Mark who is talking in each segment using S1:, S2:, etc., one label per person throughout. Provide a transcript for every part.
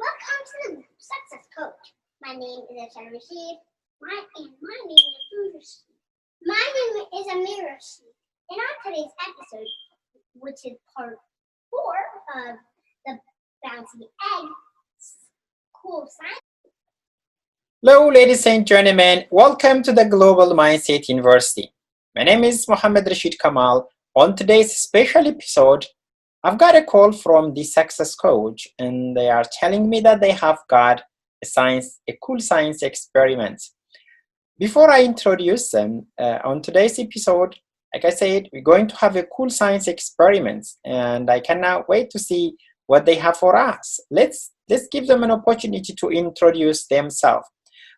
S1: Welcome to the Success Coach. My name is Ashadieeyah. My name is Mehfuz. My name is Amir. In our today's episode, which is part 4 of the Bouncy Egg Cool Science.
S2: Hello, ladies and gentlemen. Welcome to the Global Mindset University. My name is Mohammed Rashid Kamal. On today's special episode, I've got a call from the Success Coach, and they are telling me that they have got a cool science experiment. Before I introduce them, on today's episode, like I said, we're going to have a cool science experiment, and I cannot wait to see what they have for us. Let's give them an opportunity to introduce themselves.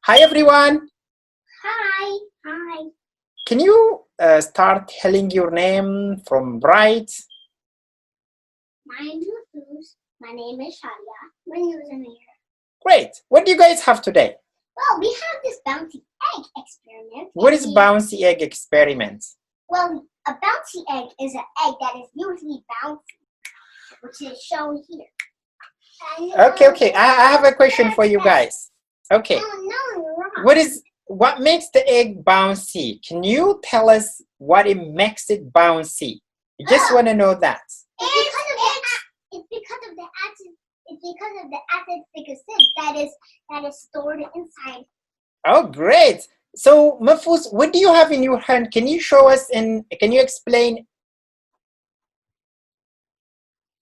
S2: Hi, everyone.
S1: Hi.
S2: Can you start telling your name from right?
S1: My name is Mehfuz. My name is Ashadieeyah. My name is Amir.
S2: Great. What do you guys have today?
S1: Well, we have this bouncy egg experiment.
S2: What is bouncy egg experiment?
S1: Well, a bouncy egg is an egg that is usually bouncy, which is shown here.
S2: Okay. I have a question for you guys. Okay.
S1: No, you're wrong.
S2: What makes the egg bouncy? Can you tell us what it makes it bouncy? I just want to know that.
S1: It's because of the acetic acid that is stored inside.
S2: Oh, great. So, Mehfuz, what do you have in your hand? Can you show us and can you explain?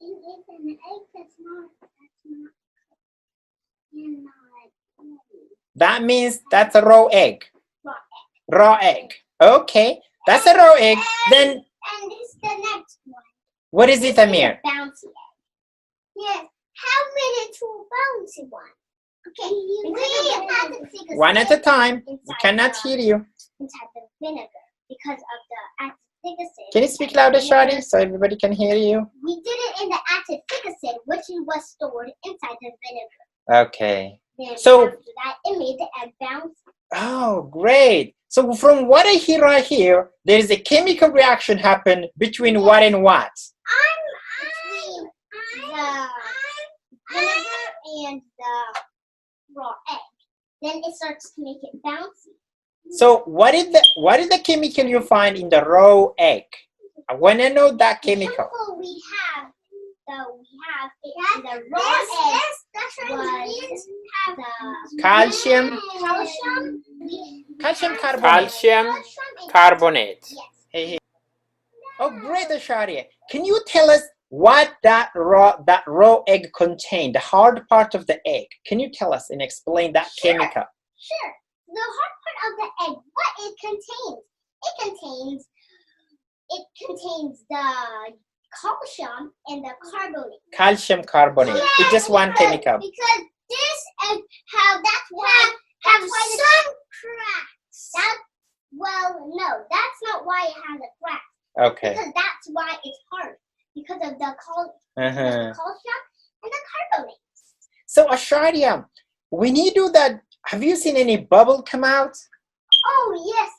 S1: It's an egg that's not.
S2: That means that's a raw egg.
S1: Raw egg.
S2: Raw egg. Okay, that's a raw egg. Then,
S1: And this is the next one.
S2: what is it, Amir?
S1: Bouncy egg. Yes. How many to a bouncy one? Okay.
S2: One at a time. We cannot hear you.
S1: Inside the vinegar because of the acetic acid.
S2: Can you speak louder, Shadi, so everybody can hear you?
S1: We did it in the acetic acid, which was stored inside the vinegar.
S2: Okay.
S1: Then
S2: So-
S1: after that, it made the egg bouncy.
S2: Oh, great. So from what I hear right here, there is a chemical reaction happen between what and what?
S1: Between the vinegar and the raw egg. Then it starts to make it bouncy.
S2: So what is the chemical you find in the raw egg? I want to know that chemical.
S1: Chemical we have it in the raw egg was the
S2: Calcium carbonate.
S3: Calcium carbonate.
S1: Yes.
S2: Hey. Oh, great, Ashadieeyah. Can you tell us what that raw egg contained, the hard part of the egg? Can you tell us and explain that chemical?
S1: Sure. The hard part of the egg, what it contains? It contains the calcium and the carbonate.
S2: Calcium carbonate. It's just one chemical.
S1: Because this egg that's why some cracks. No, that's not why it has a crack.
S2: Okay.
S1: Because that's why it's hard. Because of the calcium and the carbonate.
S2: So, Ashadieeyah, when you do that, have you seen any bubble come out?
S1: Oh yes,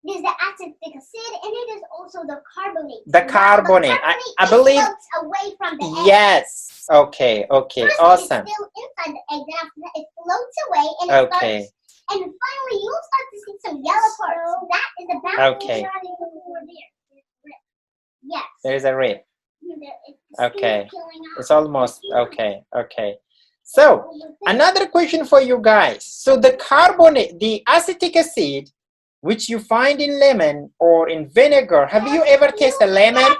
S1: there's the acetic acid, and it is also the carbonate.
S2: The carbonate. I believe.
S1: Floats away from the egg.
S2: Yes. Okay.
S1: First,
S2: Awesome.
S1: it's still inside the egg, then after that it floats away, and
S2: Okay.
S1: and finally you'll start to see some yellow parts. So that is the bouncy.
S2: Okay.
S1: Yes.
S2: There's a rip.
S1: It's
S2: Okay.
S1: still peeling off.
S2: It's almost okay. So, another question for you guys. So the carbonate, the acetic acid, which you find in lemon or in vinegar, have you ever tasted lemon?
S1: Yes, and it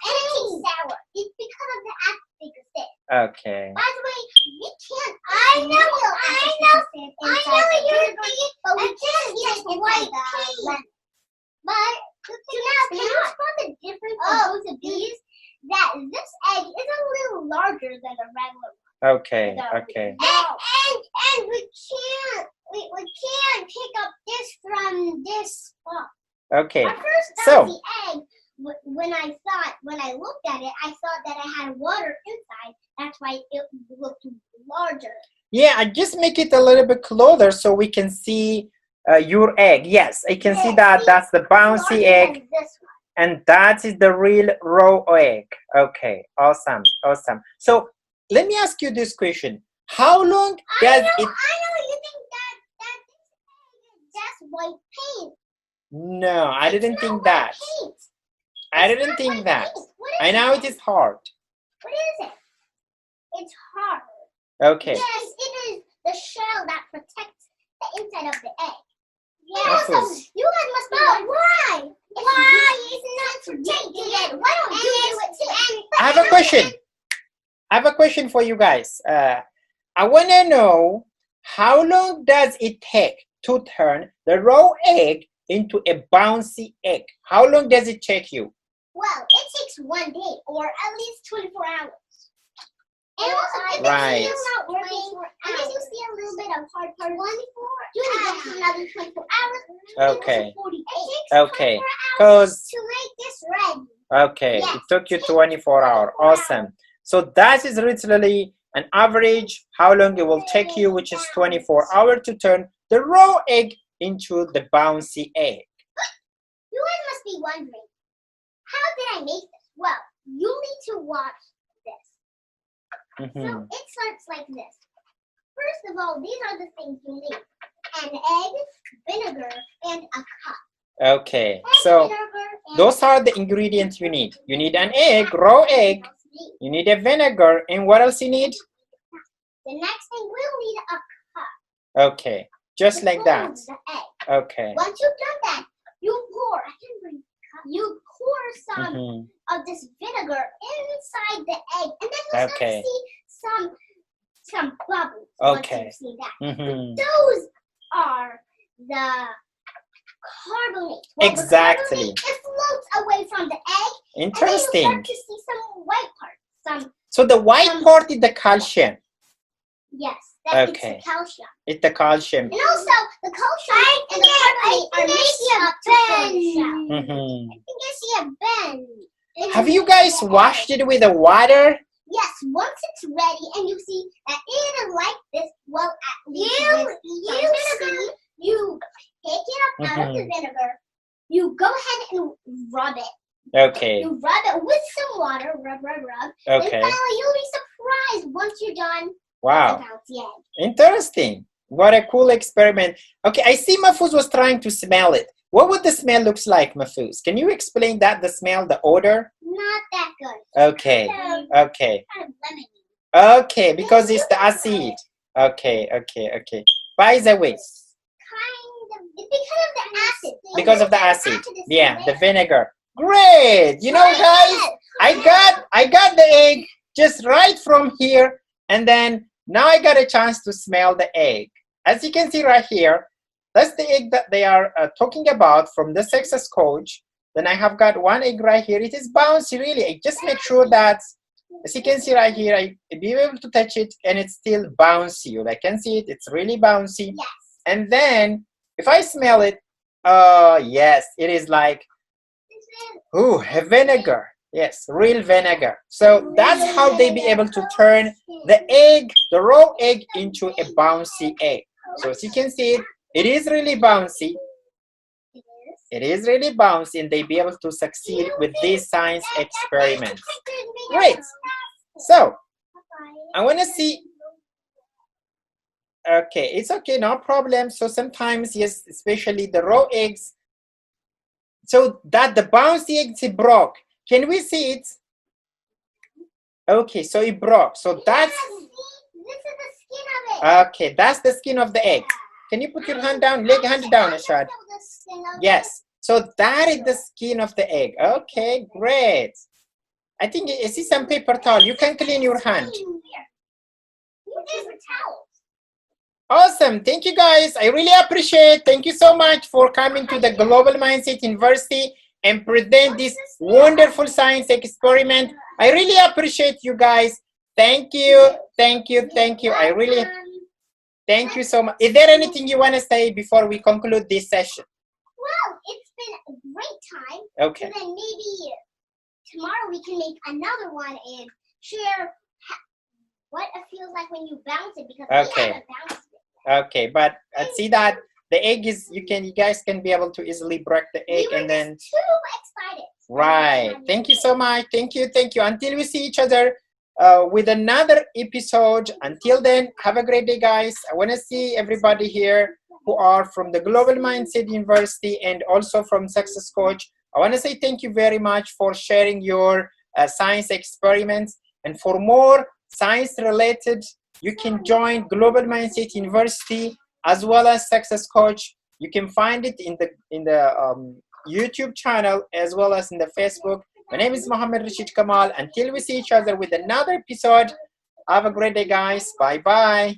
S1: tastes sour. It's because of the acetic acid.
S2: Okay.
S1: By the way, we can't. I know you're thinking, but we can't eat the white lemon. But can you spot the difference of both of these? That this egg is a little larger than the regular one.
S2: Okay.
S1: And we can't pick up this from this spot.
S2: Okay.
S1: Our first
S2: So-
S1: bouncy egg, when I looked at it, I thought that it had water inside. That's why it looked larger.
S2: Yeah, I just make it a little bit closer so we can see your egg. Yes, I can see that. That's the bouncy
S1: Larger
S2: egg.
S1: than this one.
S2: And that is the real raw egg. Okay, awesome, awesome. So let me ask you this question. How long does it...
S1: I know you think that this egg is just white paint.
S2: No, I didn't think
S1: White
S2: that.
S1: paint.
S2: I
S1: It's
S2: didn't
S1: not
S2: think
S1: white
S2: that.
S1: paint. What
S2: I
S1: is
S2: know
S1: it?
S2: it is hard.
S1: What is it? It's hard.
S2: Okay.
S1: Yes, it is the shell that protects the inside of the egg.
S2: Mehfuz.
S1: And also, you guys must know why. Why is not protecting it? Why don't you do it too?
S2: I have a question. I have a question for you guys. I want to know, how long does it take to turn the raw egg into a bouncy egg? How long does it take you?
S1: Well, it takes 1 day or at least 24 hours. And also, if
S2: Right.
S1: it's still not working, and if you see a little bit of hard part, do it again for another 24 hours.
S2: Okay.
S1: 48.
S2: Okay.
S1: 24 hours
S2: Because,
S1: to make this ready.
S2: okay,
S1: Yes.
S2: it took you 24 hours.
S1: 24 hours.
S2: Awesome. So that is literally an average how long it will take you, which is 24 hours to turn the raw egg into the bouncy egg.
S1: You guys must be wondering, how did I make this? Well, you need to watch this.
S2: Mhm.
S1: So it starts like this. First of all, these are the things you need. An egg, vinegar, and a cup.
S2: Okay,
S1: Egg,
S2: so
S1: vinegar, and
S2: those are the ingredients you need. You need an egg, raw egg. You need a vinegar, and what else you need?
S1: The next thing we'll need a cup.
S2: Okay, just
S1: to
S2: like that.
S1: hold the egg.
S2: Okay.
S1: Once you've done that, you pour. I can bring a cup. You pour some
S2: Mhm.
S1: of this vinegar inside the egg, and then you'll
S2: Okay.
S1: start to see some bubbles.
S2: Okay.
S1: Once you see that,
S2: Mhm.
S1: those are the carbonate. Well,
S2: Exactly.
S1: The carbonate, it floats away from the egg, and then you
S2: Interesting.
S1: start to see some white parts.
S2: So the white part is the calcium.
S1: Yes, that
S2: Okay.
S1: it's the calcium.
S2: It's the calcium.
S1: And also, the calcium and the carbonate are mixed up to form the shell.
S2: Mhm.
S1: I think I see a bend.
S2: Have you guys washed it with the water?
S1: Yes, once it's ready and you see that it is like this, well, at least with some vinegar, you take it up out of the vinegar, you go ahead and rub it.
S2: Okay.
S1: You rub it with some water, rub.
S2: Okay.
S1: And finally, you'll be surprised once you're done.
S2: Wow.
S1: With the bouncy egg.
S2: Interesting. What a cool experiment. Okay, I see Mehfuz was trying to smell it. What would the smell looks like, Mehfuz? Can you explain that, the smell, the odor?
S1: Not that good.
S2: Okay.
S1: So,
S2: Okay.
S1: kind of lemony.
S2: Okay, because it's the acid. Okay. By the way,
S1: Kind of. It's because of the acid.
S2: because of the acid.
S1: is
S2: Yeah,
S1: in
S2: the
S1: there.
S2: vinegar. Great. You know, guys, I got the egg just right from here, and then now I got a chance to smell the egg. As you can see right here, that's the egg that they are talking about from the success coach. Then I have got one egg right here. It is bouncy, really. I just make sure that, as you can see right here, I be able to touch it, and it's still bouncy. I can see it. It's really bouncy.
S1: Yes.
S2: And then if I smell it, yes, it is like, ooh, a vinegar. Yes, real vinegar. So that's how they be able to turn the egg, the raw egg, into a bouncy egg. So as you can see, it is really bouncy. It is really bouncy, and they be able to succeed with these science experiments. Great. So I want to see. Okay, it's okay, no problem. So sometimes, yes, especially the raw eggs. So that the bouncy eggs, it broke. Can we see it? Okay, so it broke. So that's,
S1: This is the skin of it.
S2: okay, that's the skin of the egg. Can you put your hand down? Leg hand down, Ashad. Yes. So that is the skin of the egg. Okay, great. I think I see some paper towel. You can clean your hand. Awesome. Thank you, guys. I really appreciate. Thank you so much for coming to the Global Mindset University and present this wonderful science experiment. I really appreciate you guys. Thank you. Thank you. Thank you. I really thank you so much. Is there anything you want to say before we conclude this session?
S1: Well, it's been a great time.
S2: Okay.
S1: So then maybe tomorrow we can make another one and share what it feels like when you bounce it, because we haven't bounced it.
S2: Okay, but I see that the egg is, you guys can be able to easily break the egg, and then
S1: too excited.
S2: Right. Thank you so much. Thank you. Thank you. Until we see each other with another episode. Until then, have a great day, guys. I want to see everybody here who are from the Global Mindset University and also from Success Coach. I want to say thank you very much for sharing your science experiments. And for more science related, you can join Global Mindset University as well as Success Coach. You can find it in the YouTube channel as well as in the Facebook. My name is Mohammed Rashid Kamal. Until we see each other with another episode, have a great day, guys. Bye bye.